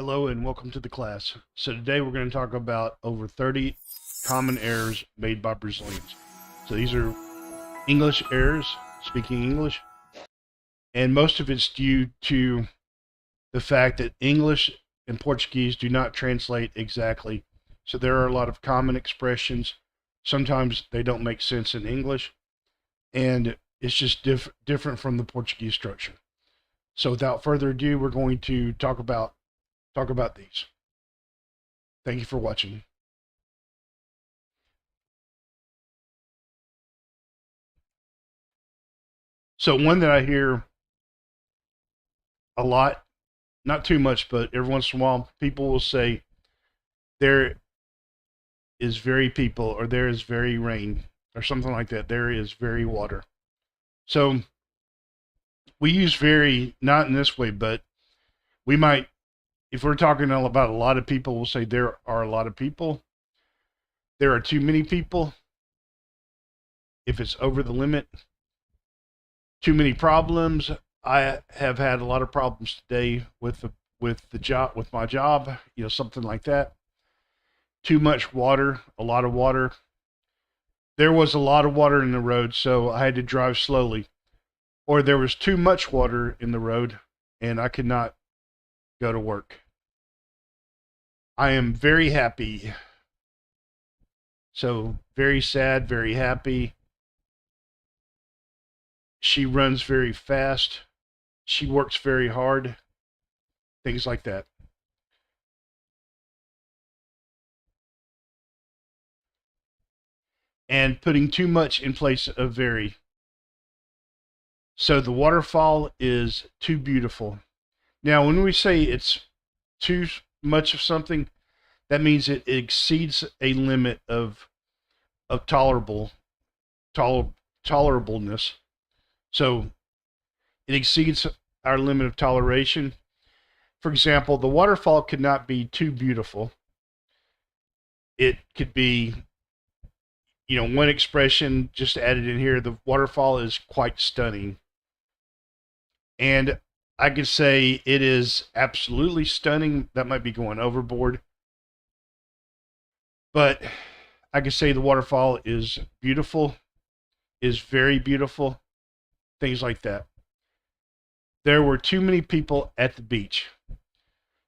Hello and welcome to the class. So today we're going to talk about over 30 common errors made by Brazilians. So these are English errors, speaking English, and most of it's due to the fact that English and Portuguese do not translate exactly. So there are a lot of common expressions. Sometimes they don't make sense in English, and it's just different from the Portuguese structure. So without further ado, we're going to talk about these. Thank you for watching. So one that I hear a lot, not too much, but every once in a while, people will say, there is very people, or there is very rain, or something like that. There is very water. So we use very, not in this way, but we might, if we're talking about a lot of people, we'll say there are a lot of people. There are too many people. If it's over the limit. Too many problems. I have had a lot of problems today with my job, something like that. Too much water, a lot of water. There was a lot of water in the road, so I had to drive slowly. Or there was too much water in the road, and I could not go to work. I am very happy. So, very sad, very happy. She runs very fast. She works very hard. Things like that. And putting too much in place of very. So the waterfall is too beautiful. Now, when we say it's too much of something, that means it exceeds a limit of tolerableness. So it exceeds our limit of toleration. For example, the waterfall could not be too beautiful. It could be, one expression just added in here, the waterfall is quite stunning. And I could say it is absolutely stunning. That might be going overboard. But I could say the waterfall is beautiful, is very beautiful, things like that. There were too many people at the beach.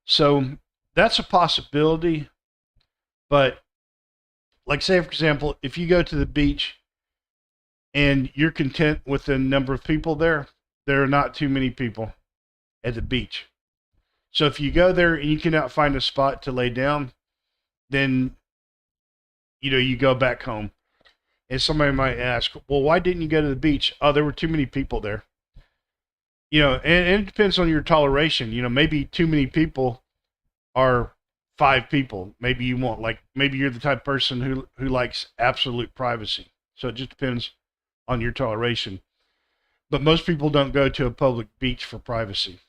So that's a possibility, but like, say, for example, if you go to the beach and you're content with the number of people there are not too many people at the beach. So if you go there and you cannot find a spot to lay down, then, you go back home. And somebody might ask, well, why didn't you go to the beach? Oh, there were too many people there. And it depends on your toleration. Maybe too many people are 5 people. Maybe you want, maybe you're the type of person who likes absolute privacy. So it just depends on your toleration. But most people don't go to a public beach for privacy.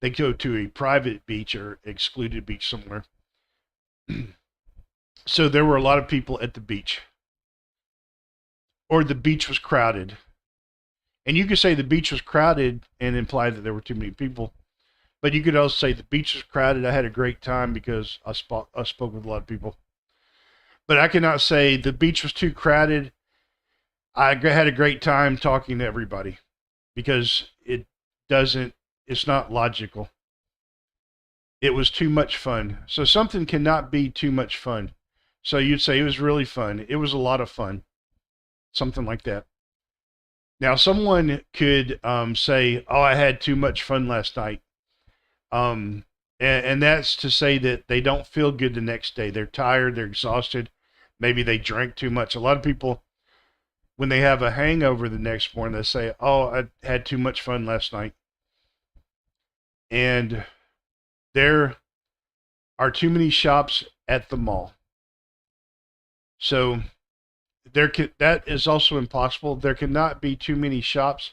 They go to a private beach or excluded beach somewhere. So there were a lot of people at the beach. Or the beach was crowded. And you could say the beach was crowded and imply that there were too many people. But you could also say the beach was crowded. I had a great time because I spoke with a lot of people. But I cannot say the beach was too crowded. I had a great time talking to everybody, because it's not logical. It was too much fun. So something cannot be too much fun. So you'd say it was really fun. It was a lot of fun. Something like that. Now, someone could say, oh, I had too much fun last night. And that's to say that they don't feel good the next day. They're tired. They're exhausted. Maybe they drank too much. A lot of people, when they have a hangover the next morning, they say, oh, I had too much fun last night. And there are too many shops at the mall. So that is also impossible. There cannot be too many shops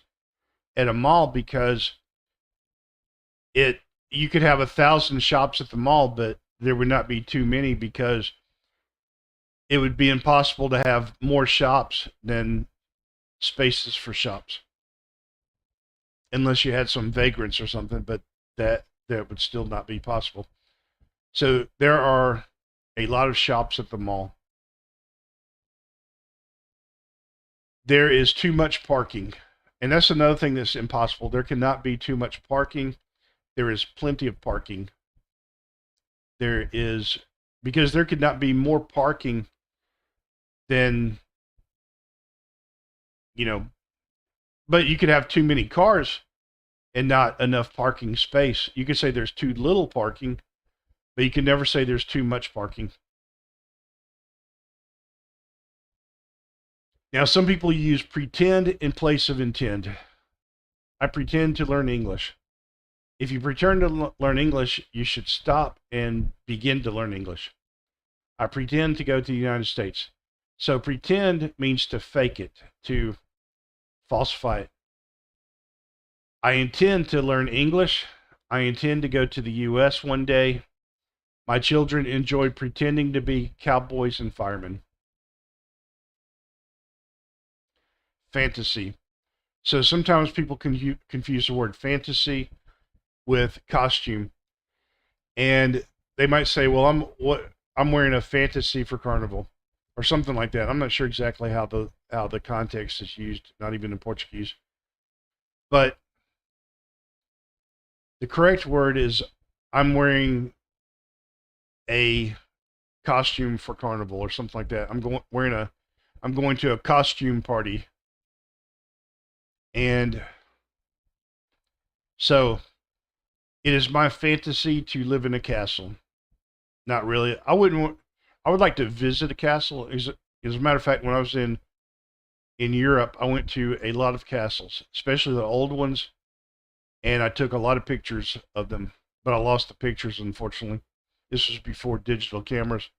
at a mall, because you could have 1,000 shops at the mall, but there would not be too many, because it would be impossible to have more shops than spaces for shops, unless you had some vagrants or something. But that would still not be possible. So there are a lot of shops at the mall. There is too much parking. And that's another thing that's impossible. There cannot be too much parking. There is plenty of parking. There is, because there could not be more parking than, you know, but you could have too many cars and not enough parking space. You could say there's too little parking, but you can never say there's too much parking. Now, some people use pretend in place of intend. I pretend to learn English. If you pretend to learn English, you should stop and begin to learn English. I pretend to go to the United States. So pretend means to fake it, to falsify it. I intend to learn English. I intend to go to the U.S. one day. My children enjoy pretending to be cowboys and firemen. Fantasy. So sometimes people confuse the word fantasy with costume, and they might say, "Well, I'm wearing a fantasy for carnival," or something like that. I'm not sure exactly how the context is used, not even in Portuguese, but the correct word is, "I'm wearing a costume for carnival," or something like that. I'm going to a costume party. And so it is my fantasy to live in a castle. Not really. I would like to visit a castle. As a matter of fact, when I was in Europe, I went to a lot of castles, especially the old ones, and I took a lot of pictures of them, but I lost the pictures, unfortunately. This was before digital cameras.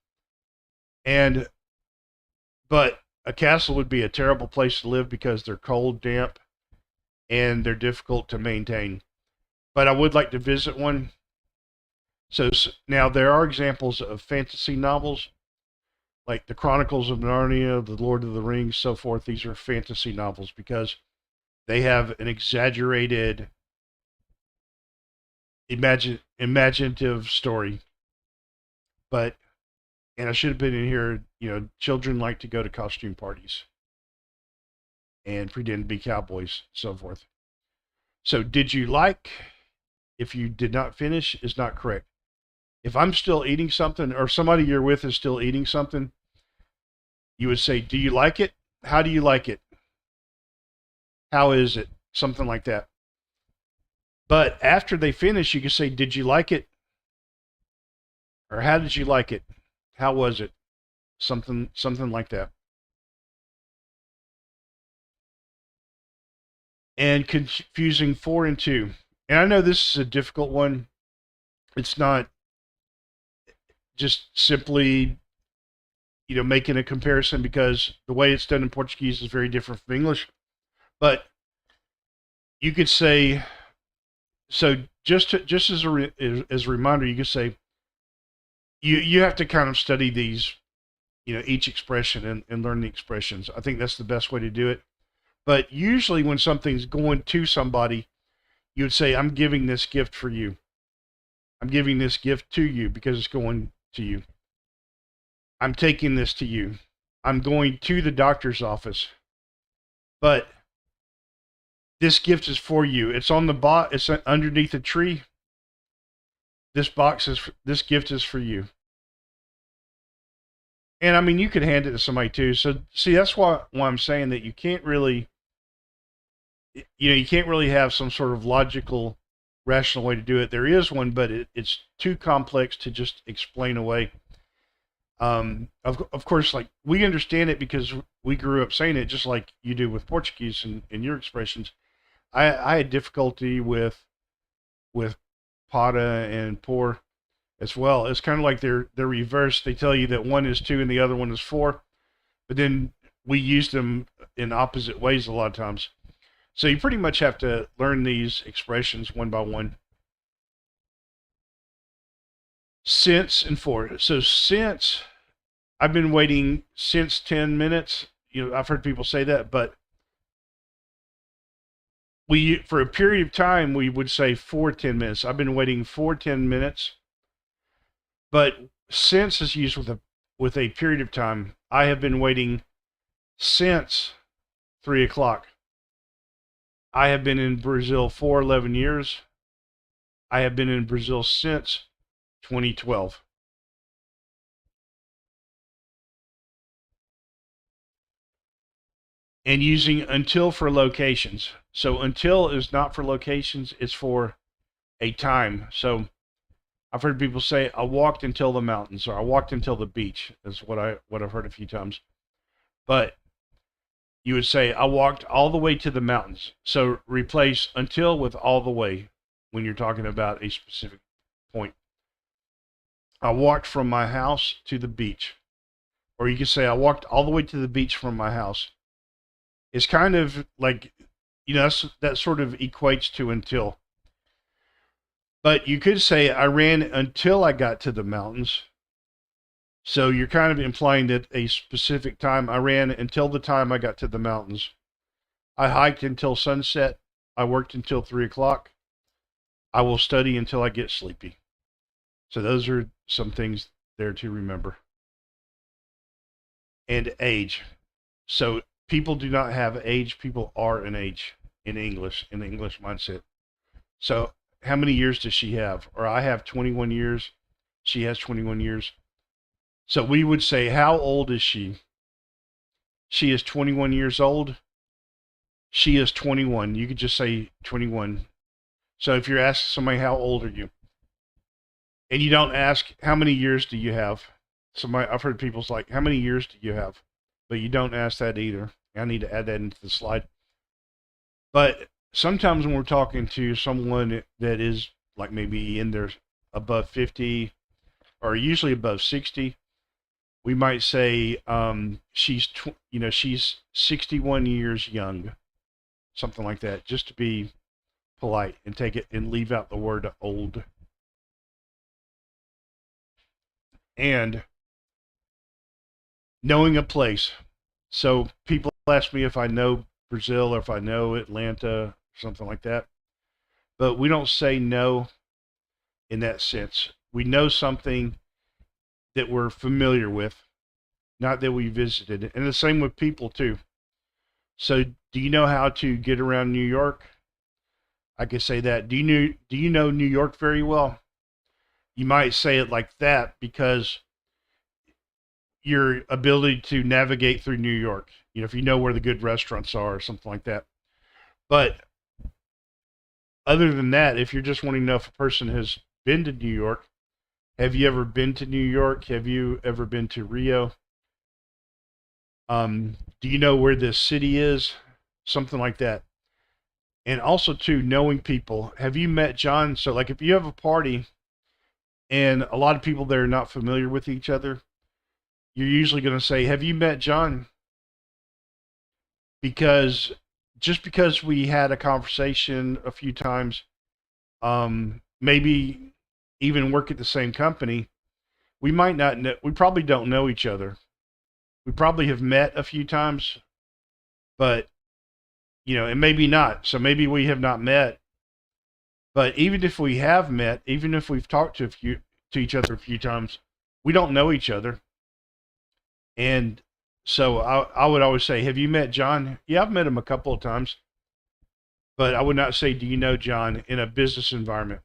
But a castle would be a terrible place to live because they're cold, damp, and they're difficult to maintain. But I would like to visit one. So now there are examples of fantasy novels, like the Chronicles of Narnia, the Lord of the Rings, so forth. These are fantasy novels because they have an exaggerated, imaginative story. But, and I should have been in here, children like to go to costume parties and pretend to be cowboys, so forth. So did you like, if you did not finish, is not correct. If I'm still eating something, or somebody you're with is still eating something, you would say, do you like it? How do you like it? How is it? Something like that. But after they finish, you can say, did you like it? Or how did you like it? How was it? Something like that. And confusing 4 and 2. And I know this is a difficult one. It's not just simply, making a comparison, because the way it's done in Portuguese is very different from English. But you could say, so just as a reminder, you could say, you have to kind of study these, each expression and learn the expressions. I think that's the best way to do it. But usually when something's going to somebody, you would say, I'm giving this gift for you. I'm giving this gift to you because it's going to you. I'm taking this to you. I'm going to the doctor's office. But this gift is for you. It's on the box. It's underneath a tree. This gift is for you. And I mean, you could hand it to somebody too. So see, that's why I'm saying that you can't really, you can't really have some sort of logical, rational way to do it. There is one, but it's too complex to just explain away. Of course, like, we understand it because we grew up saying it, just like you do with Portuguese and your expressions. I had difficulty with para and por as well. It's kind of like they're reversed. They tell you that one is 2 and the other one is 4, but then we use them in opposite ways a lot of times. So you pretty much have to learn these expressions one by one. Since and for. So since, I've been waiting since 10 minutes. I've heard people say that, but we for a period of time we would say 4 10 minutes. I've been waiting 4 10 minutes, but since is used with a period of time. I have been waiting since 3 o'clock. I have been in Brazil for 11 years. I have been in Brazil since 2012. And using until for locations. So until is not for locations, it's for a time. So I've heard people say, I walked until the mountains, or I walked until the beach, is what I've heard a few times. But you would say, I walked all the way to the mountains. So replace until with all the way when you're talking about a specific point. I walked from my house to the beach. Or you could say, I walked all the way to the beach from my house. It's kind of like, that sort of equates to until. But you could say, I ran until I got to the mountains. So you're kind of implying that a specific time, I ran until the time I got to the mountains. I hiked until sunset. I worked until 3 o'clock. I will study until I get sleepy. So those are some things there to remember. And age. So people do not have age. People are an age in the English mindset. So how many years does she have? Or I have 21 years. She has 21 years. So we would say, how old is she? She is 21 years old. She is 21. You could just say 21. So if you're asking somebody, how old are you? And you don't ask, how many years do you have? I've heard people's like, how many years do you have? But you don't ask that either. I need to add that into the slide. But sometimes when we're talking to someone that is like maybe in their above 50 or usually above 60, we might say she's 61 years young, something like that, just to be polite and take it and leave out the word old. And knowing a place. So people ask me if I know Brazil or if I know Atlanta or something like that. But we don't say no in that sense. We know something that we're familiar with, not that we visited. And the same with people too. So do you know how to get around New York? I could say that. Do you know New York very well? You might say it like that because your ability to navigate through New York, if you know where the good restaurants are or something like that. But other than that, if you're just wanting to know if a person has been to New York, have you ever been to New York? Have you ever been to Rio? Do you know where this city is? Something like that. And also too, knowing people. Have you met John? So like if you have a party and a lot of people there are not familiar with each other, you're usually going to say, have you met John? Because just because we had a conversation a few times, maybe even work at the same company, we might not know, we probably don't know each other. We probably have met a few times, but and maybe not. So maybe we have not met. But even if we have met, even if we've talked to each other a few times, we don't know each other. And so I would always say, have you met John? Yeah, I've met him a couple of times. But I would not say, do you know John, in a business environment?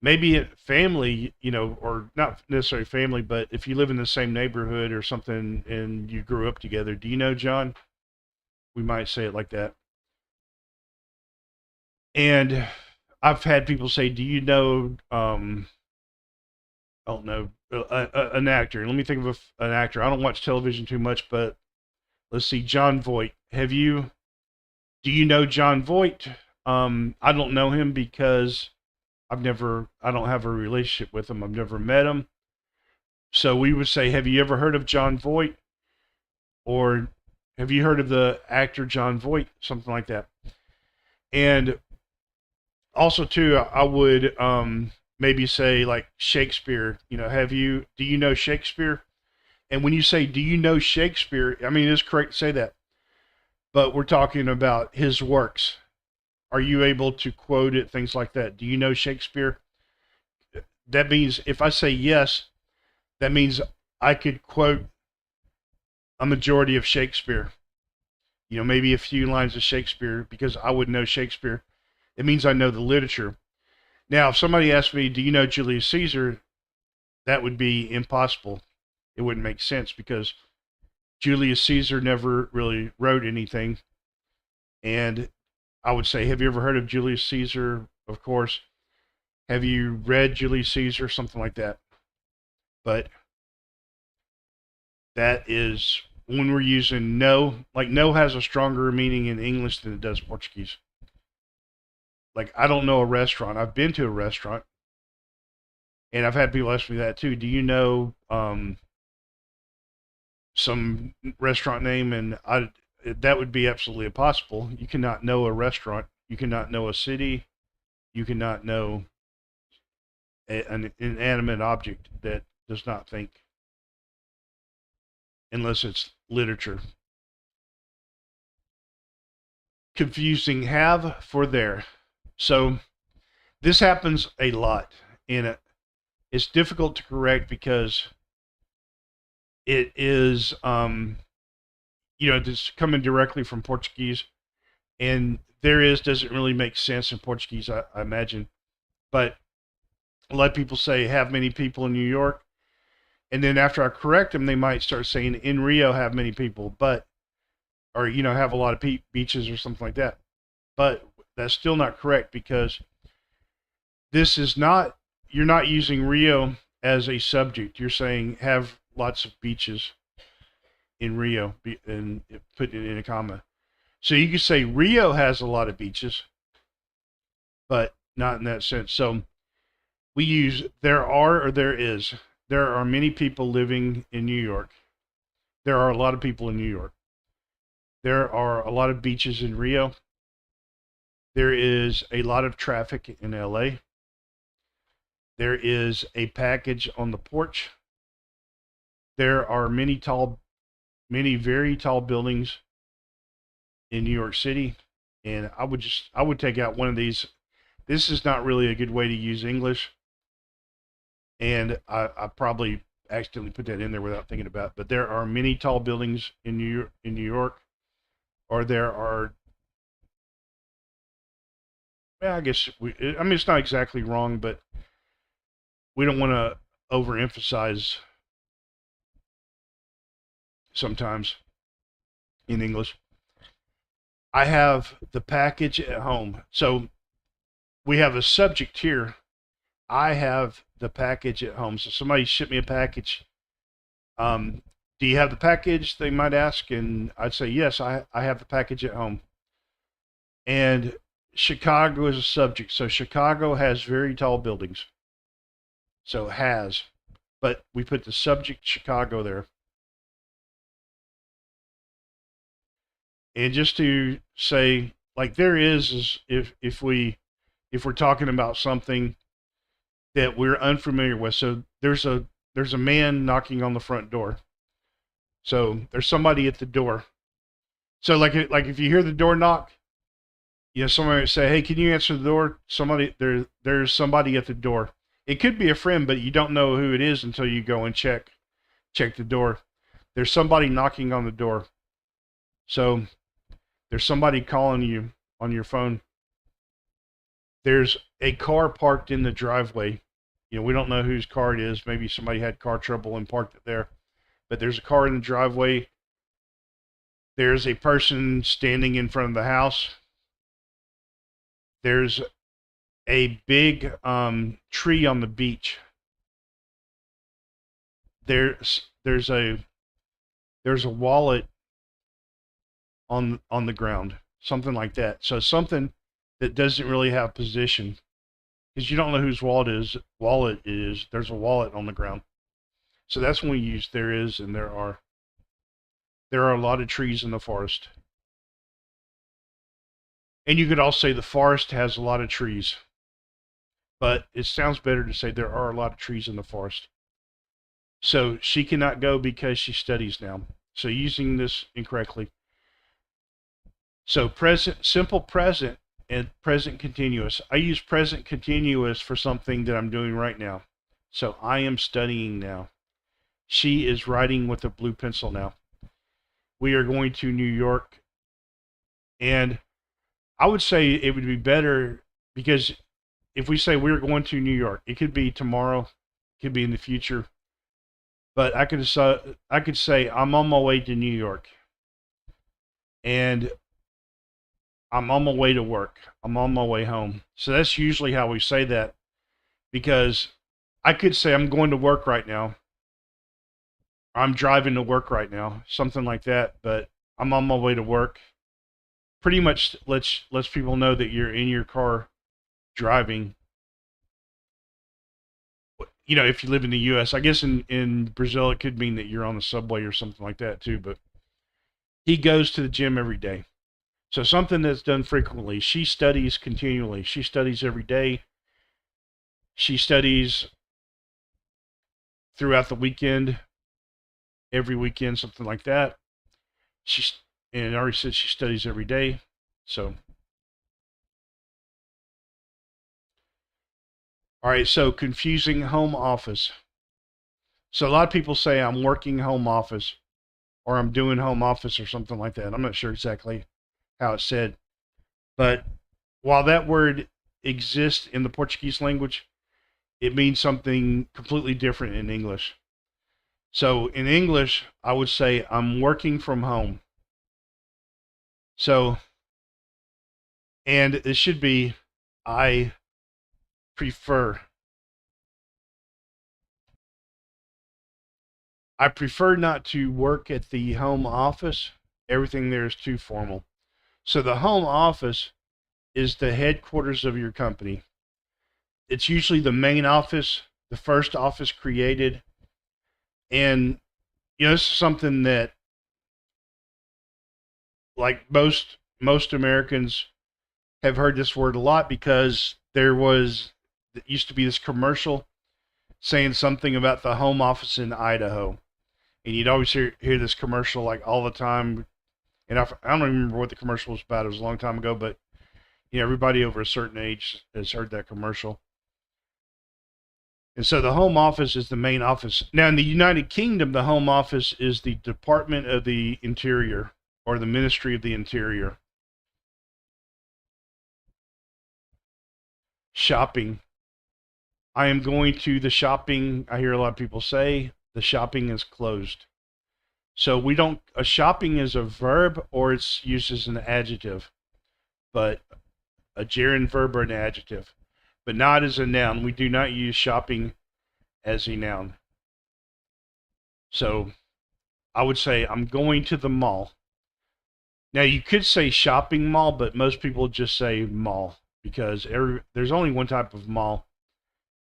Maybe family, or not necessarily family, but if you live in the same neighborhood or something and you grew up together, do you know John? We might say it like that. And I've had people say, do you know, I don't know, an actor? Let me think of an actor. I don't watch television too much, but let's see, John Voight. Do you know John Voight? I don't know him because I don't have a relationship with him. I've never met him. So we would say, have you ever heard of John Voight? Or have you heard of the actor John Voight? Something like that. And also too, I would maybe say like Shakespeare. Do you know Shakespeare? And when you say, do you know Shakespeare? I mean, it's correct to say that, but we're talking about his works. Are you able to quote it? Things like that. Do you know Shakespeare? That means if I say yes, that means I could quote a majority of Shakespeare. Maybe a few lines of Shakespeare because I would know Shakespeare. It means I know the literature. Now, if somebody asked me, do you know Julius Caesar? That would be impossible. It wouldn't make sense because Julius Caesar never really wrote anything. And I would say, have you ever heard of Julius Caesar? Of course. Have you read Julius Caesar? Something like that. But that is when we're using no. Like no has a stronger meaning in English than it does Portuguese. Like I don't know a restaurant. I've been to a restaurant, and I've had people ask me that too. Do you know some restaurant name? And that would be absolutely impossible. You cannot know a restaurant. You cannot know a city. You cannot know an inanimate object that does not think, unless it's literature. Confusing have for there. So this happens a lot, and it's difficult to correct because it is, it's coming directly from Portuguese, and there is doesn't really make sense in Portuguese, I imagine. But a lot of people say have many people in New York, and then after I correct them, they might start saying in Rio have many people, but or have a lot of beaches or something like that. But that's still not correct because this is not, you're not using Rio as a subject. You're saying have lots of beaches in Rio and put it in a comma. So you could say Rio has a lot of beaches, but not in that sense. So we use there are or there is. There are many people living in New York. There are a lot of people in New York. There are a lot of beaches in Rio. There is a lot of traffic in LA. There is a package on the porch. There are many very tall buildings in New York City. And I would take out one of these. This is not really a good way to use English. And I probably accidentally put that in there without thinking about it. But there are many tall buildings in New York. Or there are, I guess, it's not exactly wrong, but we don't want to overemphasize sometimes in English. I have the package at home. So we have a subject here. I have the package at home. So somebody shipped me a package. Do you have the package? They might ask, and I'd say, yes, I have the package at home. And Chicago is a subject. So Chicago has very tall buildings. So has. But we put the subject Chicago there. And just to say, like there is if we're talking about something that we're unfamiliar with. So there's a man knocking on the front door. So there's somebody at the door. So like if you hear the door knock, somebody would say, "Hey, can you answer the door?" There's somebody at the door. It could be a friend, but you don't know who it is until you go and check the door. There's somebody knocking on the door. So there's somebody calling you on your phone. There's a car parked in the driveway. We don't know whose car it is. Maybe somebody had car trouble and parked it there. But there's a car in the driveway. There's a person standing in front of the house. There's a big tree on the beach. There's a wallet on the ground, something like that. So something that doesn't really have position, because you don't know whose wallet it is. There's a wallet on the ground. So that's when we use there is and there are. There are a lot of trees in the forest. And you could also say the forest has a lot of trees. But it sounds better to say there are a lot of trees in the forest. So she cannot go because she studies now. So using this incorrectly. So present, simple present and present continuous. I use present continuous for something that I'm doing right now. So I am studying now. She is writing with a blue pencil now. We are going to New York. And I would say it would be better because if we say we're going to New York, it could be tomorrow, it could be in the future. But I could say I'm on my way to New York. And I'm on my way to work. I'm on my way home. So that's usually how we say that, because I could say I'm going to work right now. I'm driving to work right now, something like that, but I'm on my way to work. Pretty much lets people know that you're in your car driving. You know, if you live in the US, I guess in Brazil it could mean that you're on the subway or something like that too, but he goes to the gym every day. So something that's done frequently. She studies continually. She studies every day. She studies throughout the weekend, every weekend, something like that. And I already said she studies every day. So, all right. So confusing home office. So a lot of people say I'm working home office or I'm doing home office or something like that. I'm not sure exactly how it's said. But while that word exists in the Portuguese language, it means something completely different in English. So in English, I would say I'm working from home. So, and it should be I prefer. I prefer not to work at the home office. Everything there is too formal. So the home office is the headquarters of your company. It's usually the main office, the first office created. And, you know, this is something that, like most Americans have heard this word a lot because there used to be this commercial saying something about the home office in Idaho. And you'd always hear this commercial like all the time. And I don't even remember what the commercial was about. It was a long time ago, but you know, everybody over a certain age has heard that commercial. And so the home office is the main office. Now in the United Kingdom, the home office is the Department of the Interior or the Ministry of the Interior. Shopping. I am going to the shopping. I hear a lot of people say the shopping is closed. So a shopping is a verb or it's used as an adjective, but a gerund verb or an adjective, but not as a noun. We do not use shopping as a noun. So I would say I'm going to the mall. Now you could say shopping mall, but most people just say mall because there's only one type of mall.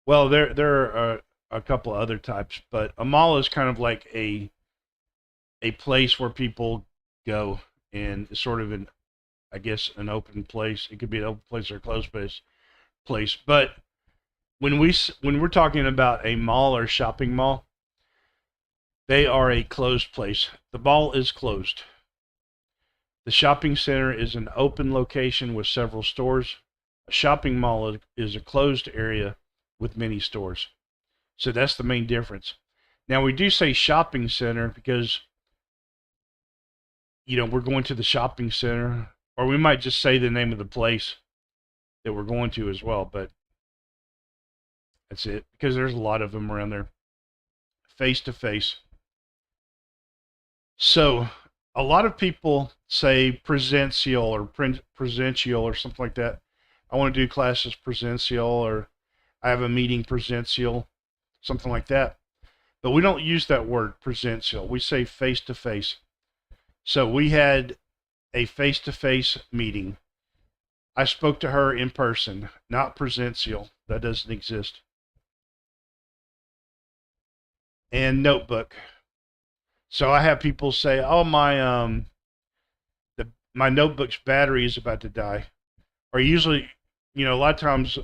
Well, there are a couple of other types, but a mall is kind of like a place where people go, and it's sort of I guess an open place. It could be an open place or a closed place. But when we're talking about a mall or shopping mall, they are a closed place. The mall is closed. The shopping center is an open location with several stores. A shopping mall is a closed area with many stores. So that's the main difference. Now we do say shopping center because, you know, we're going to the shopping center, or we might just say the name of the place that we're going to as well, but that's it because there's a lot of them around there. Face to face. So a lot of people say presential or presential or something like that. I want to do classes presential, or I have a meeting presential, something like that. But we don't use that word presential. We say face to face. So we had a face to face meeting. I spoke to her in person, not presential. That doesn't exist. And notebook. So I have people say, "Oh, my notebook's battery is about to die." Or usually, you know, a lot of times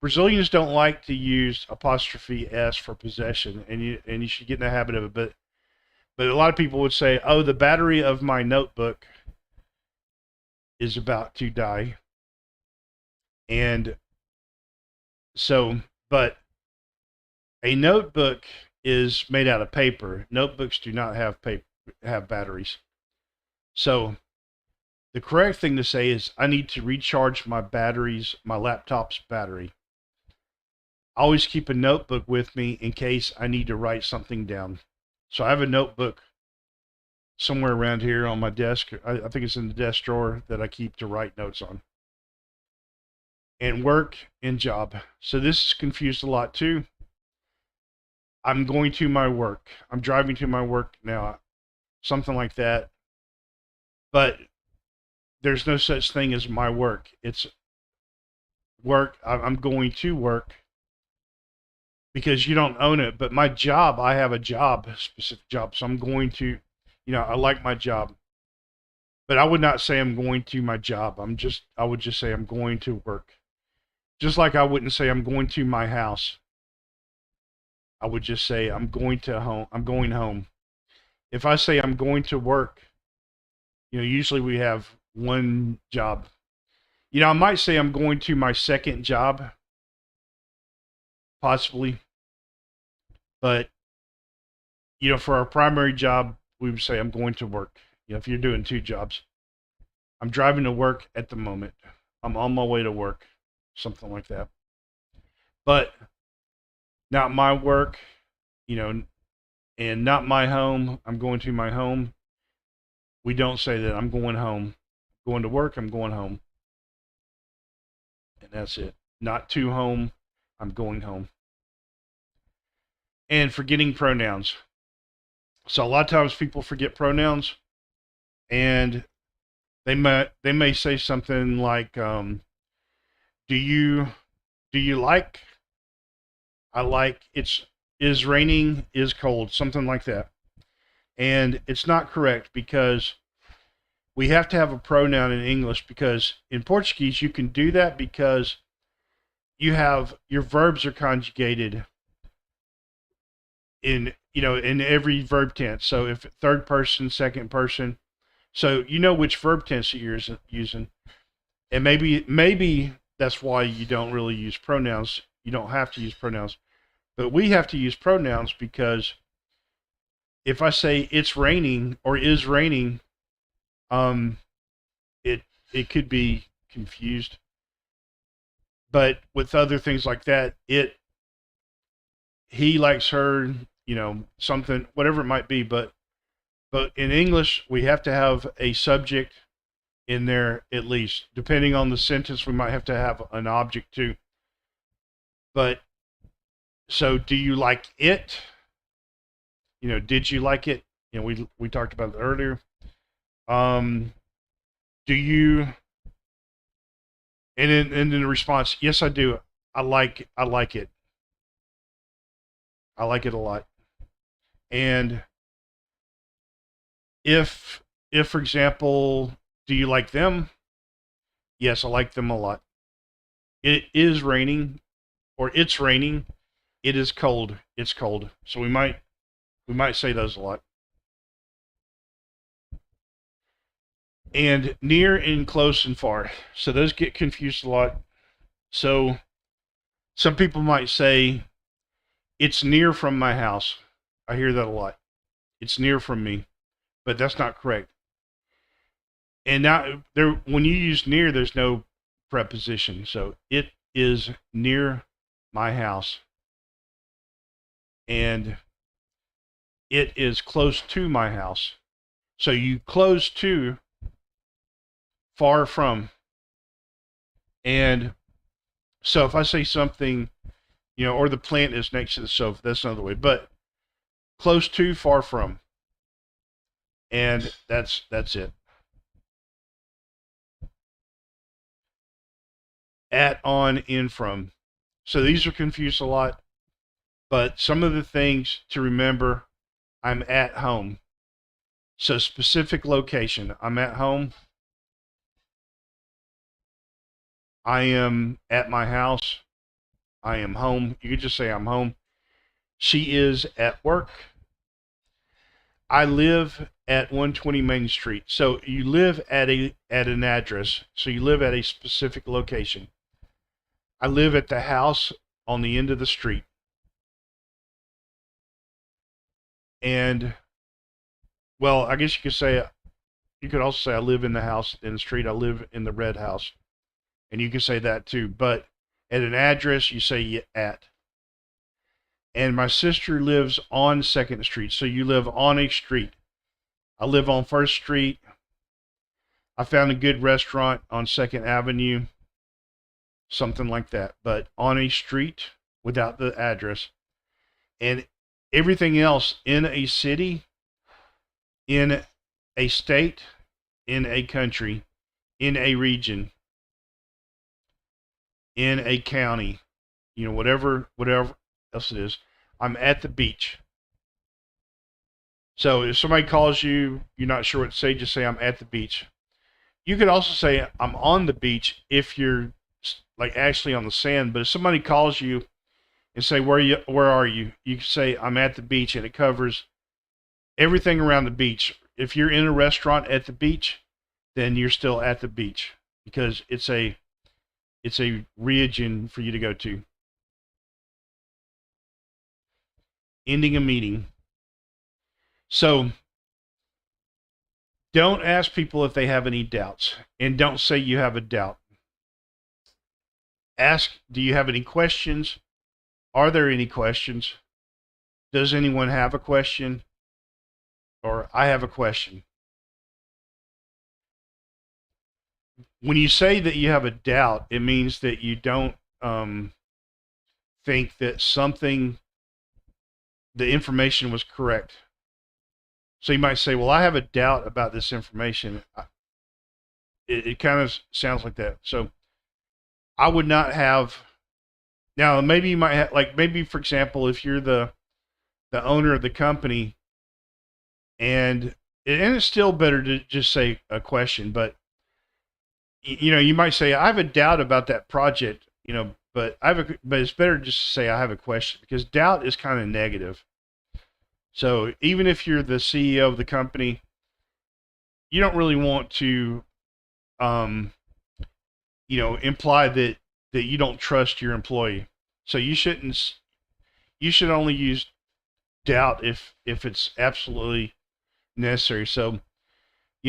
Brazilians don't like to use apostrophe S for possession, and you should get in the habit of it. But a lot of people would say, "Oh, the battery of my notebook is about to die." And so, but a notebook is made out of paper. Notebooks do not have batteries. So the correct thing to say is I need to recharge my batteries, my laptop's battery. I always keep a notebook with me in case I need to write something down. So I have a notebook somewhere around here on my desk. I think it's in the desk drawer that I keep to write notes on. And work and job. So this is confused a lot too. I'm going to my work. I'm driving to my work now. Something like that. But there's no such thing as my work. It's work. I'm going to work because you don't own it. But my job, I have a job, a specific job. So I'm going to, I like my job. But I would not say I'm going to my job. I would just say I'm going to work. Just like I wouldn't say I'm going to my house. I would just say I'm going home. If I say I'm going to work, usually we have one job. I might say I'm going to my second job, possibly. But, for our primary job, we would say I'm going to work. If you're doing two jobs. I'm driving to work at the moment. I'm on my way to work. Something like that. But not my work, and not my home. I'm going to my home. We don't say that. I'm going home. Going to work, I'm going home. And that's it. Not to home, I'm going home. And forgetting pronouns. So a lot of times people forget pronouns, and they may say something like, do you like? I like. Is raining, is cold, something like that. And it's not correct because we have to have a pronoun in English, because in Portuguese you can do that because your verbs are conjugated in every verb tense. So if third person, second person, so which verb tense you're using. And maybe that's why you don't really use pronouns. You don't have to use pronouns. But we have to use pronouns because if I say it's raining or is raining, it could be confused. But with other things like that, he likes her, something, whatever it might be. But in English, we have to have a subject in there at least. Depending on the sentence, we might have to have an object too. But so, do you like it? Did you like it? We talked about it earlier. Do you? And then the response, yes, I do. I like it. I like it a lot. And if for example, do you like them? Yes, I like them a lot. It is raining, or it's raining. It is cold. It's cold. So we might say those a lot. And near and close and far. So those get confused a lot. So some people might say, it's near from my house. I hear that a lot. It's near from me. But that's not correct. And now when you use near, there's no preposition. So it is near my house. And it is close to my house. So you close to, far from. And so if I say something, or the plant is next to the sofa, that's another way. But close to, far from. And that's it. At, on, in, from. So these are confused a lot. But some of the things to remember, I'm at home. So specific location. I'm at home. I am at my house. I am home. You could just say I'm home. She is at work. I live at 120 Main Street. So you live at an address. So you live at a specific location. I live at the house on the end of the street. And, well, I guess you could also say I live in the house in the street. I live in the red house. And you can say that too. But at an address, you say at. And my sister lives on 2nd Street. So you live on a street. I live on 1st Street. I found a good restaurant on 2nd Avenue, something like that. But on a street without the address. And everything else in a city, in a state, in a country, in a region, in a county, whatever else it is, I'm at the beach. So if somebody calls you, you're not sure what to say, just say I'm at the beach. You could also say I'm on the beach if you're like actually on the sand. But if somebody calls you and say where are you, you can say I'm at the beach, and it covers everything around the beach. If you're in a restaurant at the beach, then you're still at the beach because it's a region for you to go to. Ending a meeting. So don't ask people if they have any doubts, and don't say you have a doubt. Ask, do you have any questions? Are there any questions? Does anyone have a question? Or I have a question. When you say that you have a doubt, it means that you don't think that the information was correct. So you might say, well, I have a doubt about this information. It kind of sounds like that. So I would not have. Now, maybe you might have, like, maybe, for example, if you're the owner of the company, and it's still better to just say a question, but, you might say, I have a doubt about that project, but but it's better just to say I have a question, because doubt is kind of negative. So even if you're the CEO of the company, you don't really want to, imply that you don't trust your employee. So you should only use doubt if it's absolutely necessary. So,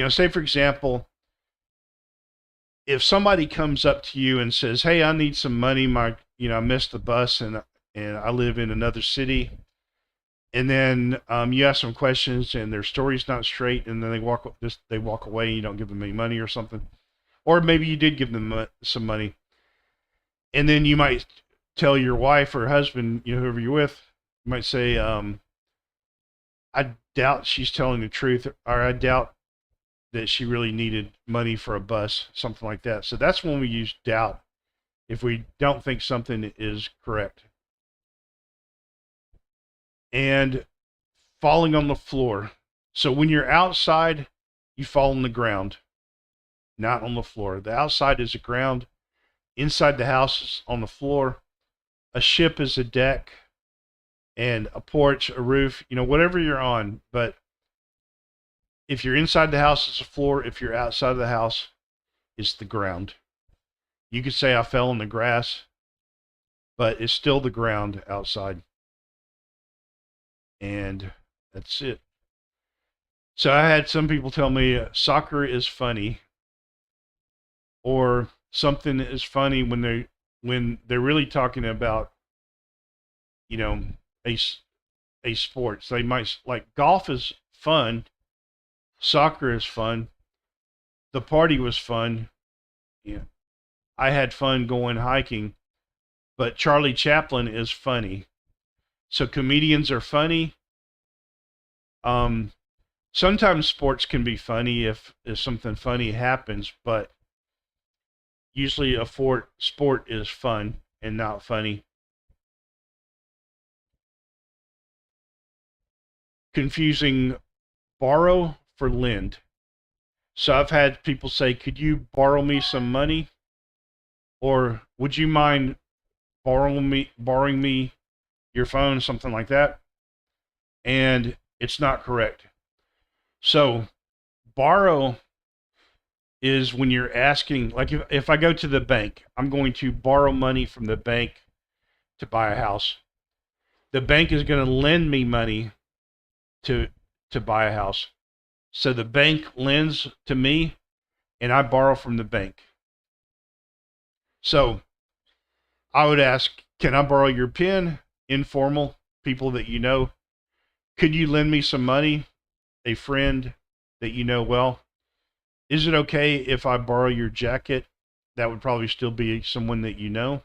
say for example, if somebody comes up to you and says, "Hey, I need some money. I missed the bus and I live in another city," and then you ask some questions and their story's not straight, and then they walk away and you don't give them any money or something, or maybe you did give them some money, and then you might tell your wife or husband, whoever you're with, you might say, I doubt she's telling the truth, or I doubt that she really needed money for a bus, something like that. So that's when we use doubt, if we don't think something is correct. And falling on the floor. So when you're outside, you fall on the ground, not on the floor. The outside is the ground. Inside the house is on the floor. A ship is a deck, and a porch, a roof, whatever you're on. But if you're inside the house, it's the floor. If you're outside of the house, it's the ground. You could say I fell in the grass, but it's still the ground outside. And that's it. So I had some people tell me soccer is funny, or something is funny when they're really talking about, a sport. So they might, like, golf is fun, soccer is fun, the party was fun. Yeah, I had fun going hiking, but Charlie Chaplin is funny. So comedians are funny. Sometimes sports can be funny if something funny happens, but usually a sport is fun and not funny. Confusing borrow for lend. So I've had people say, could you borrow me some money? Or would you mind borrowing me your phone, something like that? And it's not correct. So borrow is when you're asking, like if I go to the bank, I'm going to borrow money from the bank to buy a house. The bank is going to lend me money to buy a house. So the bank lends to me and I borrow from the bank. So I would ask, can I borrow your pen? Informal, people that you know. Could you lend me some money? A friend that you know well. Is it okay if I borrow your jacket? That would probably still be someone that you know.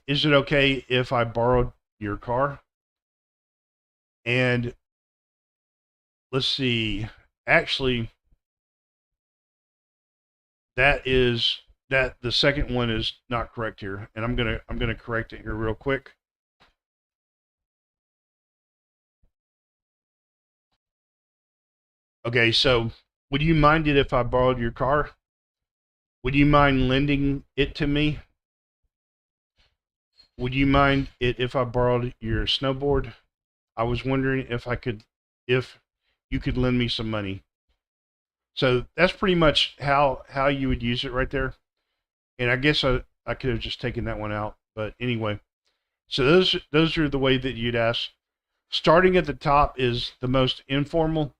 Is it okay if I borrowed your car? And let's see. Actually, that the second one is not correct here, and I'm gonna correct it here real quick. Okay, so would you mind it if I borrowed your car? Would you mind lending it to me? Would you mind it if I borrowed your snowboard? I was wondering if you could lend me some money. So that's pretty much how you would use it right there. And I guess I could have just taken that one out, but anyway. So those are the way that you'd ask. Starting at the top is the most informal.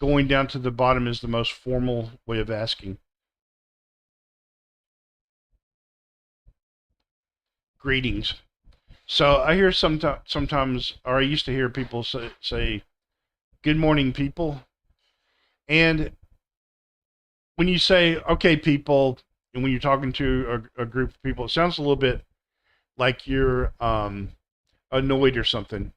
Going down to the bottom is the most formal way of asking. Greetings. So I hear sometimes, or I used to hear people say good morning, people. And when you say, okay, people, and when you're talking to a group of people, it sounds a little bit like you're annoyed or something.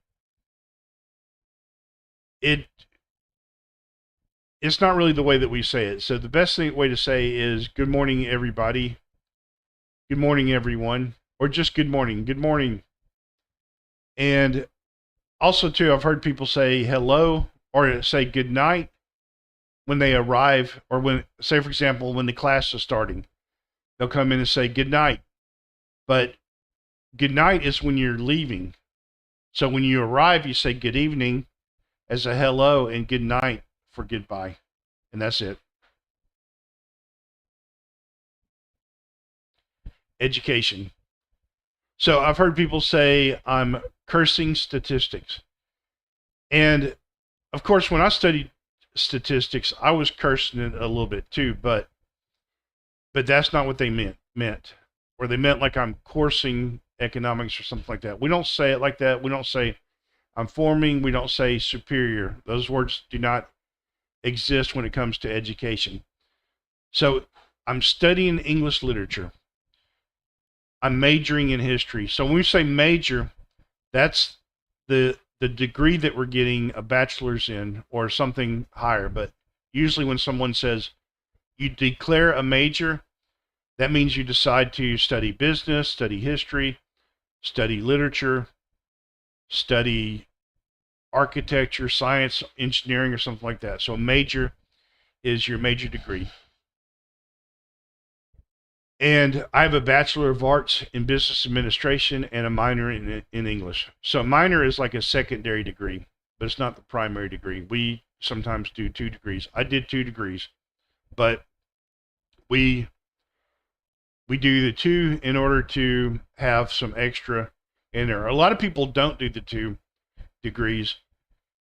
It's not really the way that we say it. So the best way to say is good morning, everybody. Good morning, everyone. Or just good morning. Good morning. And also, too, I've heard people say hello or say good night when they arrive, or when, say, for example, when the class is starting. They'll come in and say good night. But good night is when you're leaving. So when you arrive, you say good evening as a hello and good night for goodbye. And that's it. Education. So I've heard people say I'm cursing statistics. And of course, when I studied statistics, I was cursing it a little bit too, but that's not what they meant. Or they meant like I'm coursing economics or something like that. We don't say it like that. We don't say I'm forming. We don't say superior. Those words do not exist when it comes to education. So I'm studying English literature. I'm majoring in history. So when we say major, that's the degree that we're getting a bachelor's in or something higher. But usually when someone says you declare a major, that means you decide to study business, study history, study literature, study architecture, science, engineering, or something like that. So a major is your major degree. And I have a Bachelor of Arts in Business Administration and a minor in English. So a minor is like a secondary degree, but it's not the primary degree. We sometimes do 2 degrees. I did 2 degrees, but we do the 2 in order to have some extra in there. A lot of people don't do the 2 degrees,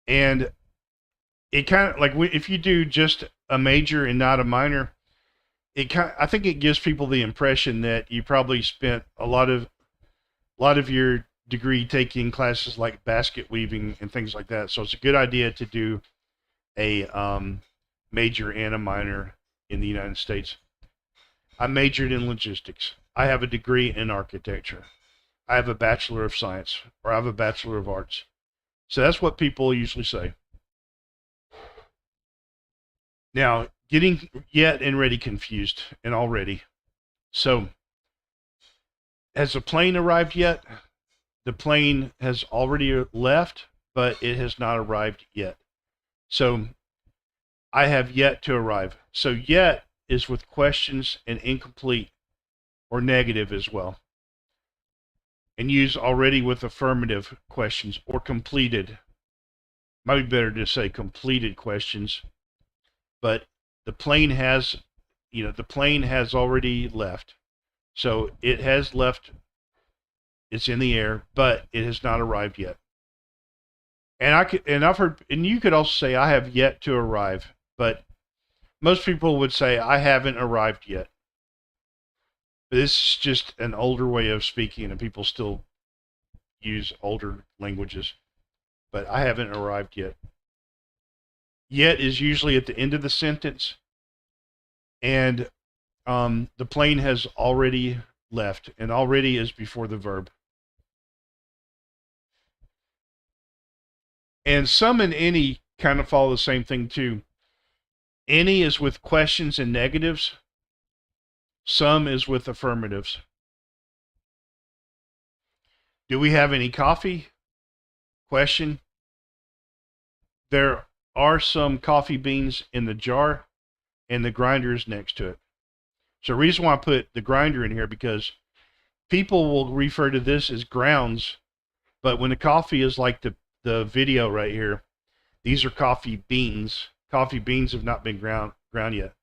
and it kind of like if you do just a major and not a minor, I think it gives people the impression that you probably spent a lot of your degree taking classes like basket weaving and things like that. So it's a good idea to do a major and a minor in the United States. I majored in logistics. I have a degree in architecture. I have a Bachelor of Science, or I have a Bachelor of Arts. So that's what people usually say. Now, getting yet and ready confused and already. So, has the plane arrived yet? The plane has already left, but it has not arrived yet. So, I have yet to arrive. So, yet is with questions and incomplete or negative as well. And use already with affirmative questions or completed. Might be better to say completed questions, but the plane has, the plane has already left. So it has left. It's in the air, but it has not arrived yet. And I've heard, and you could also say I have yet to arrive, but most people would say I haven't arrived yet. But this is just an older way of speaking, and people still use older languages. But I haven't arrived yet. Yet is usually at the end of the sentence, and the plane has already left, and already is before the verb. And some and any kind of follow the same thing too. Any is with questions and negatives. Some is with affirmatives. Do we have any coffee? Question. There are some coffee beans in the jar, and the grinder is next to it. So the reason why I put the grinder in here, because people will refer to this as grounds, but when the coffee is like the video right here, these are coffee beans. Coffee beans have not been ground yet.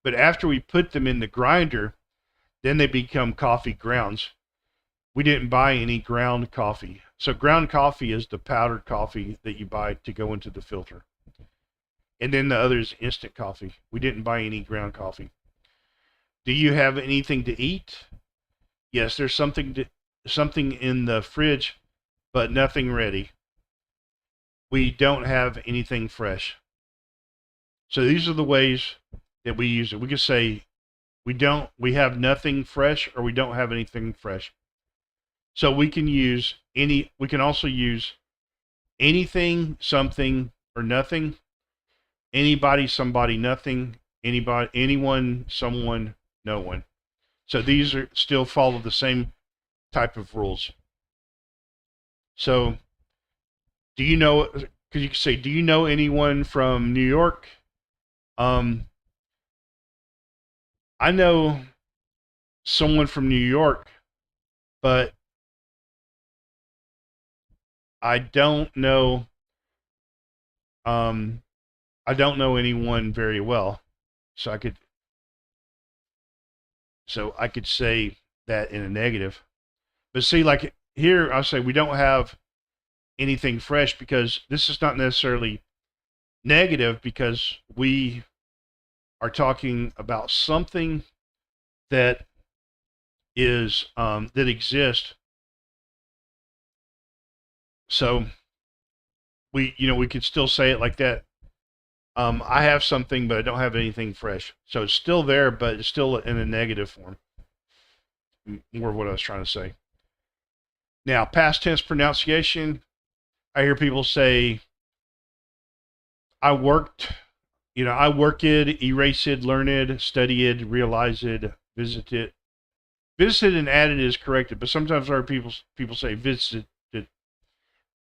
But after we put them in the grinder, then they become coffee grounds. We didn't buy any ground coffee. So ground coffee is the powdered coffee that you buy to go into the filter. And then the other is instant coffee. We didn't buy any ground coffee. Do you have anything to eat? Yes, there's something in the fridge, but nothing ready. We don't have anything fresh. So these are the ways that we use it. We could say we have nothing fresh, or we don't have anything fresh. So we can also use anything, something, or nothing. Anybody, somebody, nothing. Anybody, anyone, someone, no one. So these are still follow the same type of rules. So do you know, because you can say, do you know anyone from New York? I know someone from New York, but I don't know anyone very well. So I could say that in a negative. But see, like here I'll say we don't have anything fresh, because this is not necessarily negative, because we are talking about something that is that exists. So we could still say it like that. I have something, but I don't have anything fresh. So it's still there, but it's still in a negative form. More of what I was trying to say. Now, past tense pronunciation. I hear people say, I worked, I worked, erased, learned, studied, realized, visited. Visited and added is corrected, but sometimes our people say visited,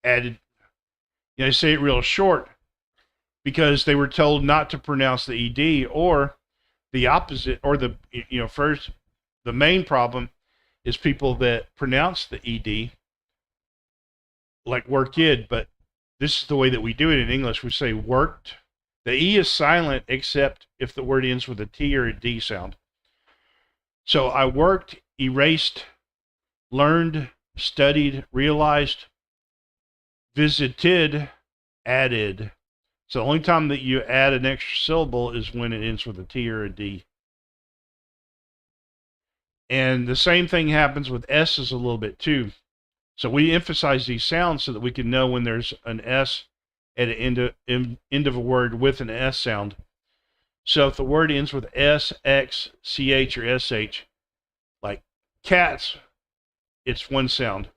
added. They say it real short because they were told not to pronounce the ed, or the opposite, or the first. The main problem is people that pronounce the ed like worked, but this is the way that we do it in English. We say worked. The E is silent except if the word ends with a T or a D sound. So I worked, erased, learned, studied, realized, visited, added. So the only time that you add an extra syllable is when it ends with a T or a D. And the same thing happens with S's a little bit too. So we emphasize these sounds so that we can know when there's an S at the end of a word with an S sound. So if the word ends with S, X, CH, or SH, like cats, it's one sound.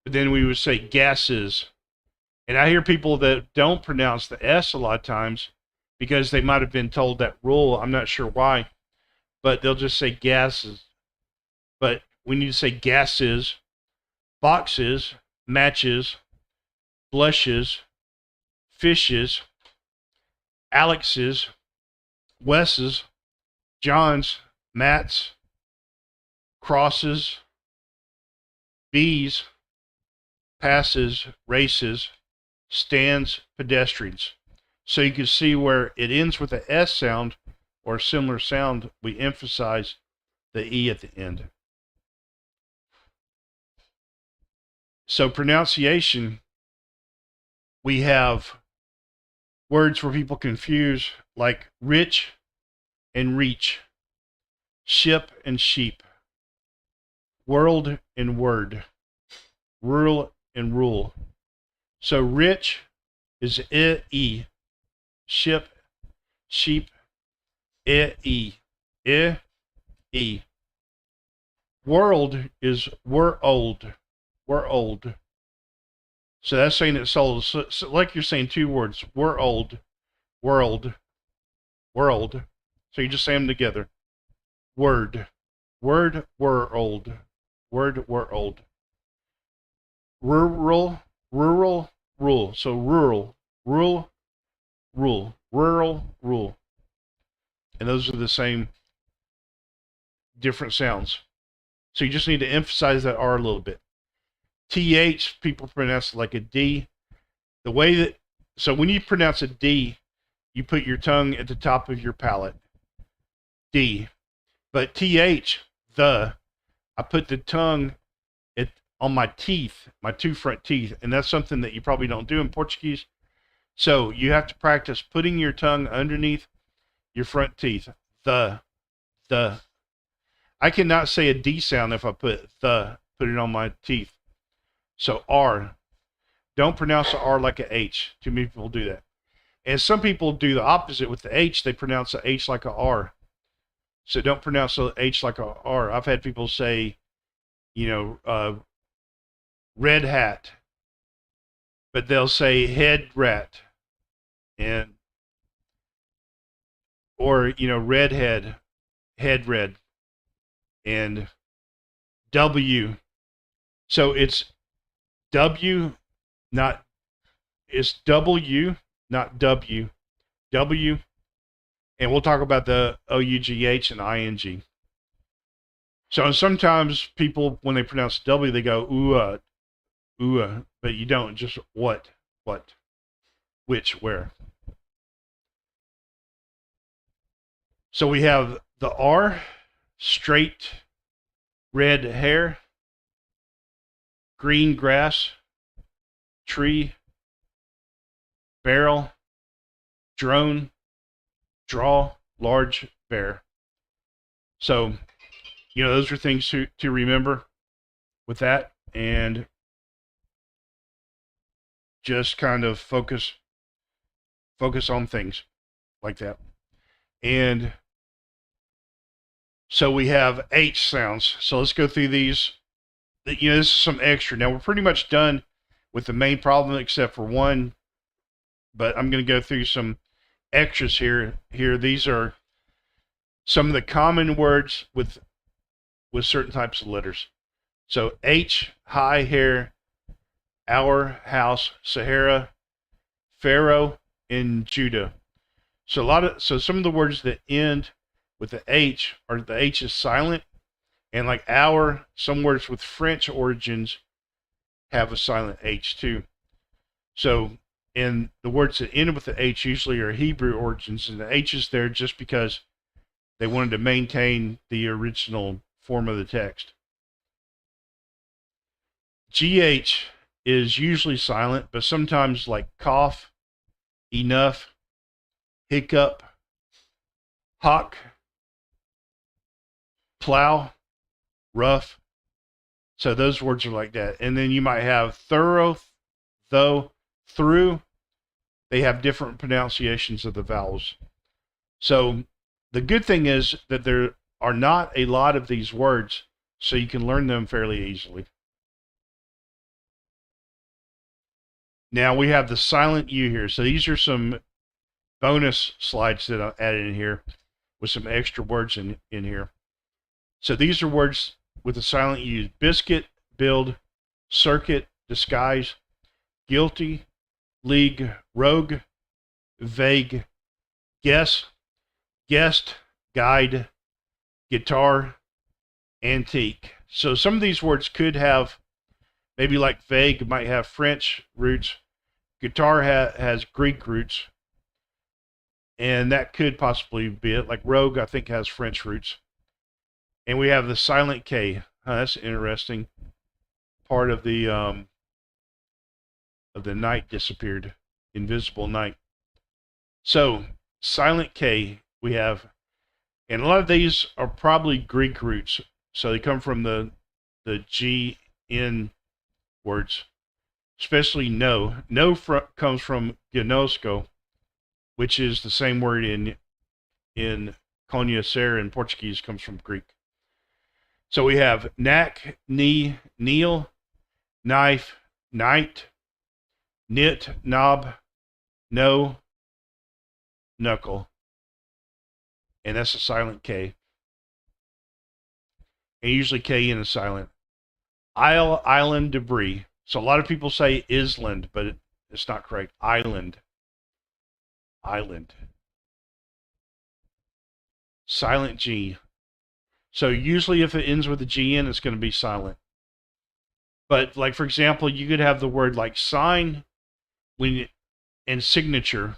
But then we would say gases. And I hear people that don't pronounce the S a lot of times because they might have been told that rule. I'm not sure why. But they'll just say gases. But when you say gases, boxes, matches, blushes, fishes, Alex's, Wes's, John's, Matt's, crosses, bees, passes, races, stands, pedestrians. So you can see where it ends with a S sound or a similar sound, we emphasize the E at the end. So pronunciation, we have words where people confuse, like rich and reach, ship and sheep, world and word, rural and rule. So rich is e, ship, sheep, e, e. World is we're old. So that's saying it's sold. So like you're saying two words, we're old, world, world. So you just say them together. Word, we're old, word, we're old. Rural, rule. So rural, rule. And those are the same, different sounds. So you just need to emphasize that R a little bit. TH, people pronounce it like a D. The way that, so when you pronounce a D, you put your tongue at the top of your palate. D. But TH, I put the tongue on my teeth, my two front teeth, and that's something that you probably don't do in Portuguese. So you have to practice putting your tongue underneath your front teeth. The. I cannot say a D sound if I put it on my teeth. So R. Don't pronounce the R like a H. Too many people do that. And some people do the opposite with the H. They pronounce the H like a R. So don't pronounce the H like a R. I've had people say, red hat, but they'll say head rat, or redhead, head red, and W. So it's W, it's W, not W. W, and we'll talk about the OUGH and ING. So sometimes people, when they pronounce W, they go ooh, but you don't, just what, which, where. So we have the R, straight, red hair, green grass, tree, barrel, drone, draw, large bear. So, those are things to remember with that, and just kind of focus on things like that. And so we have H sounds. So let's go through these. This is some extra. Now we're pretty much done with the main problem except for one, but I'm going to go through some extras here. These are some of the common words with certain types of letters. So H, high, hair, our, house, Sahara, Pharaoh, and Judah. So some of the words that end with the H are, the H is silent, and like our, some words with French origins have a silent H too. So, and the words that end with the H usually are Hebrew origins, and the H is there just because they wanted to maintain the original form of the text. GH is usually silent, but sometimes like cough, enough, hiccup, hawk, plow, rough. So those words are like that. And then you might have thorough, though, through. They have different pronunciations of the vowels. So the good thing is that there are not a lot of these words, so you can learn them fairly easily. Now we have the silent U here. So these are some bonus slides that I added in here with some extra words in here. So these are words with the silent U: biscuit, build, circuit, disguise, guilty, league, rogue, vague, guess, guest, guide, guitar, antique. So some of these words could have, maybe like vague might have French roots. Guitar has Greek roots. And that could possibly be it. Like rogue, I think, has French roots. And we have the silent K. That's interesting. Part of the night disappeared. Invisible night. So silent K we have, and a lot of these are probably Greek roots. So they come from the G N words, especially no. No comes from gnosko, which is the same word in conhecer in Portuguese, comes from Greek. So we have knack, knee, kneel, knife, night, knit, knob, no, knuckle. And that's a silent K. And usually KN is silent. Isle, island, debris. So a lot of people say island, but it's not correct. Island. Island. Silent G. So usually if it ends with a GN, it's going to be silent. But like, for example, you could have the word like sign and signature,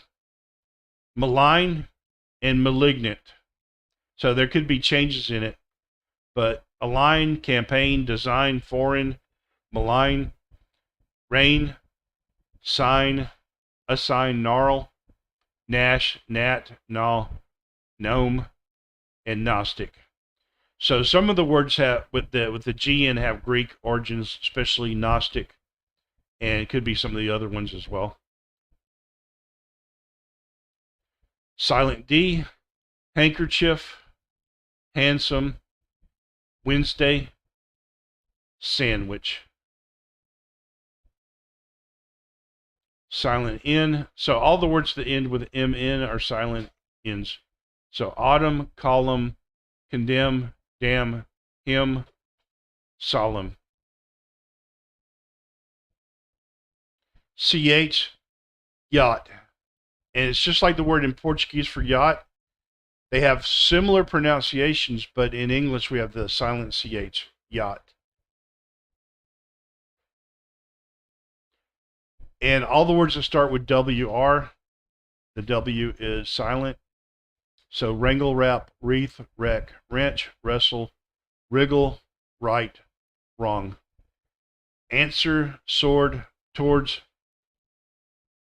malign and malignant. So there could be changes in it. But align, campaign, design, foreign, malign, rain, sign, assign, gnarl, nash, nat, gnaw, gnome, and gnostic. So some of the words have with the GN have Greek origins, especially Gnostic, and it could be some of the other ones as well. Silent D, handkerchief, handsome, Wednesday, sandwich. Silent N. So all the words that end with MN are silent N's. So autumn, column, condemn, damn, him, solemn. CH, yacht. And it's just like the word in Portuguese for yacht. They have similar pronunciations, but in English we have the silent CH, yacht. And all the words that start with WR, the W is silent. So wrangle, wrap, wreath, wreck, wrench, wrestle, wriggle, right, wrong. Answer, sword, towards,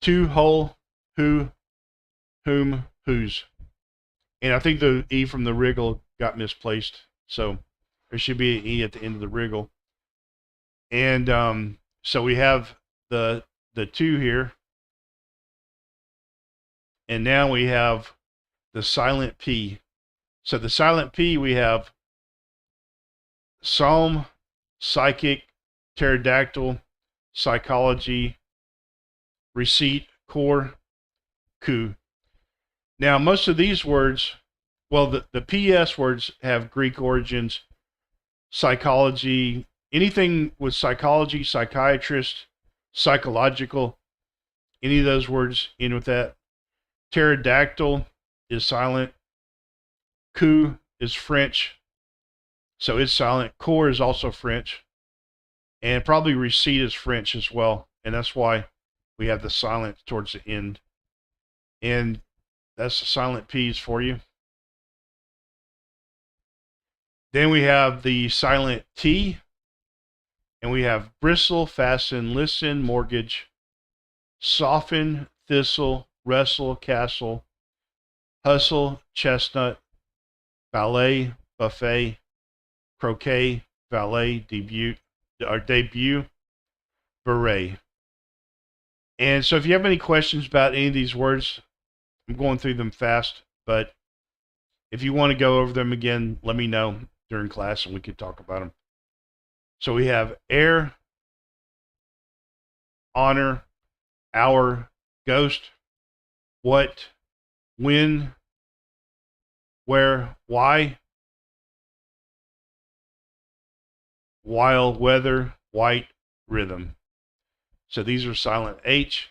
to, hole, who, whom, whose. And I think the E from the wriggle got misplaced. So there should be an E at the end of the wriggle. And so we have the two here. And now we have the silent P. So the silent P, we have psalm, psychic, pterodactyl, psychology, receipt, core, coup. Now, most of these words, well, the PS words have Greek origins, psychology, anything with psychology, psychiatrist, psychological, any of those words end with that. Pterodactyl is silent. Coup is French, so it's silent. Core is also French. And probably receipt is French as well. And that's why we have the silent towards the end. And that's the silent P's for you. Then we have the silent T. And we have bristle, fasten, listen, mortgage, soften, thistle, wrestle, castle, hustle, chestnut, ballet, buffet, croquet, valet, debut, beret. And so if you have any questions about any of these words, I'm going through them fast, but if you want to go over them again, let me know during class and we could talk about them. So we have air, honor, hour, ghost, what, when, where, why, while, weather, white, rhythm. So these are silent H.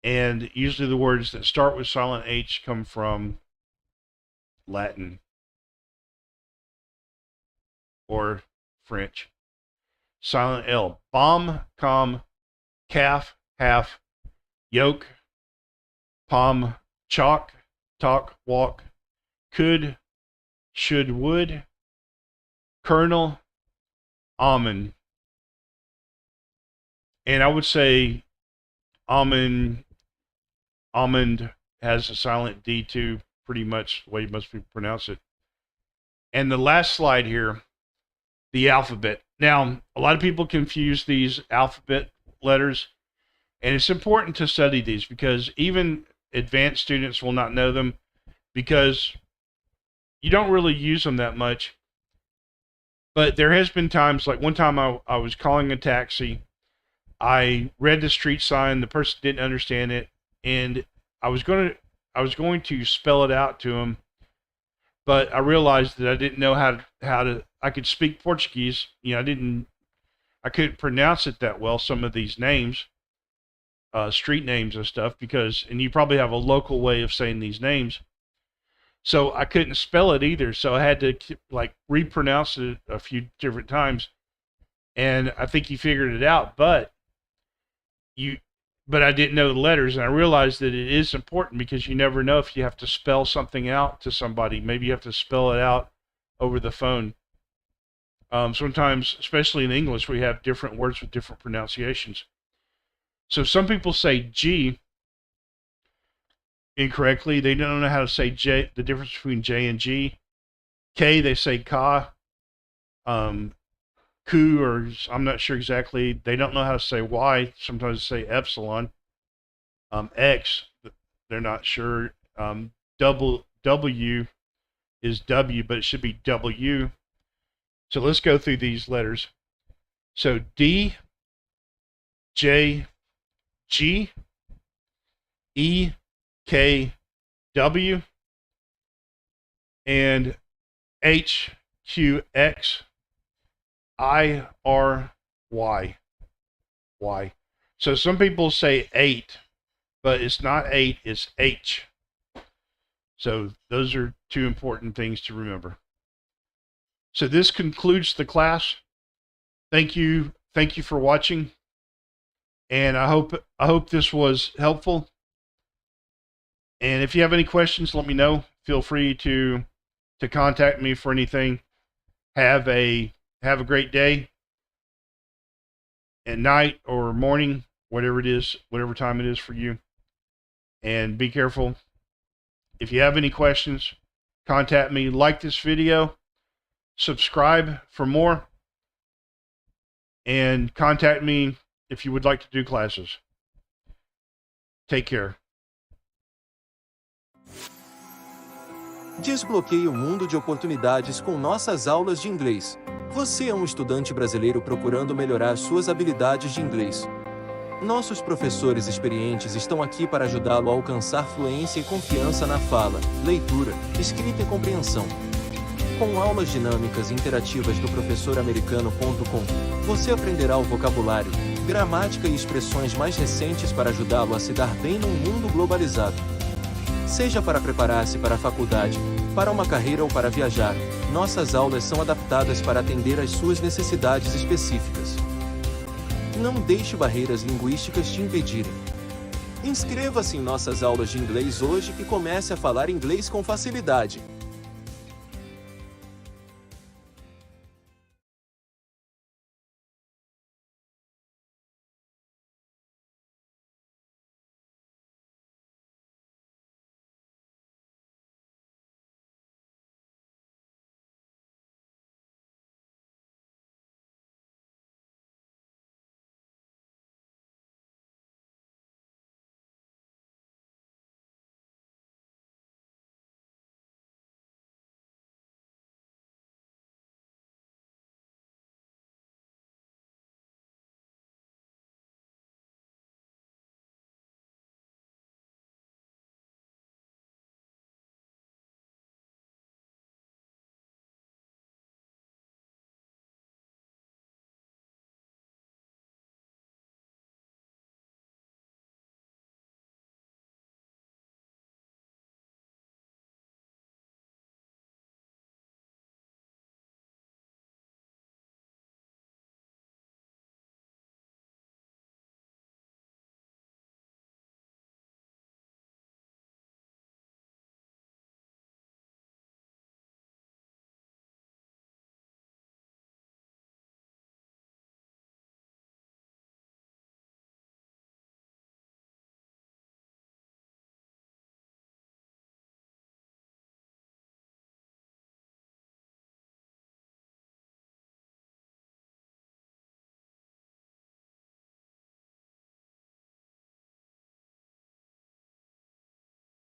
And usually the words that start with silent H come from Latin or French. Silent L. Bomb, calm, calf, half, yoke, palm, chalk, talk, walk, could, should, would, kernel, almond. And I would say almond has a silent D too, pretty much the way most people pronounce it. And the last slide here, the alphabet. Now, a lot of people confuse these alphabet letters, and it's important to study these because even advanced students will not know them because you don't really use them that much. But there has been times, like one time I was calling a taxi. I read the street sign. The person didn't understand it, and I was going to spell it out to him, but I realized that I didn't know how to. I could speak Portuguese. I couldn't pronounce it that well. Some of these names, street names and stuff, and you probably have a local way of saying these names. So I couldn't spell it either. So I had to repronounce it a few different times, and I think he figured it out. But I didn't know the letters, and I realized that it is important because you never know if you have to spell something out to somebody. Maybe you have to spell it out over the phone. Sometimes, especially in English, we have different words with different pronunciations. So some people say G incorrectly. They don't know how to say J, the difference between J and G. K, they say ka. Ku, or I'm not sure exactly. They don't know how to say Y. Sometimes they say epsilon. X, they're not sure. W is W, but it should be W. So let's go through these letters. So D, J, G, E, K, W, and H, Q, X, I, R, Y. Y. So some people say 8, but it's not 8, it's H. So those are two important things to remember. So this concludes the class. Thank you for watching, and I hope this was helpful. And if you have any questions, let me know. Feel free to contact me for anything. Have a great day and night or morning, whatever it is, whatever time it is for you. And be careful. If you have any questions, contact me. Like this video, subscribe for more, and contact me if you would like to do classes. Take care. Desbloqueie o mundo de oportunidades com nossas aulas de inglês. Você é um estudante brasileiro procurando melhorar suas habilidades de inglês. Nossos professores experientes estão aqui para ajudá-lo a alcançar fluência e confiança na fala, leitura, escrita e compreensão. Com aulas dinâmicas e interativas do professoramericano.com, você aprenderá o vocabulário, gramática e expressões mais recentes para ajudá-lo a se dar bem num mundo globalizado. Seja para preparar-se para a faculdade, para uma carreira ou para viajar, nossas aulas são adaptadas para atender às suas necessidades específicas. Não deixe barreiras linguísticas te impedirem. Inscreva-se em nossas aulas de inglês hoje e comece a falar inglês com facilidade.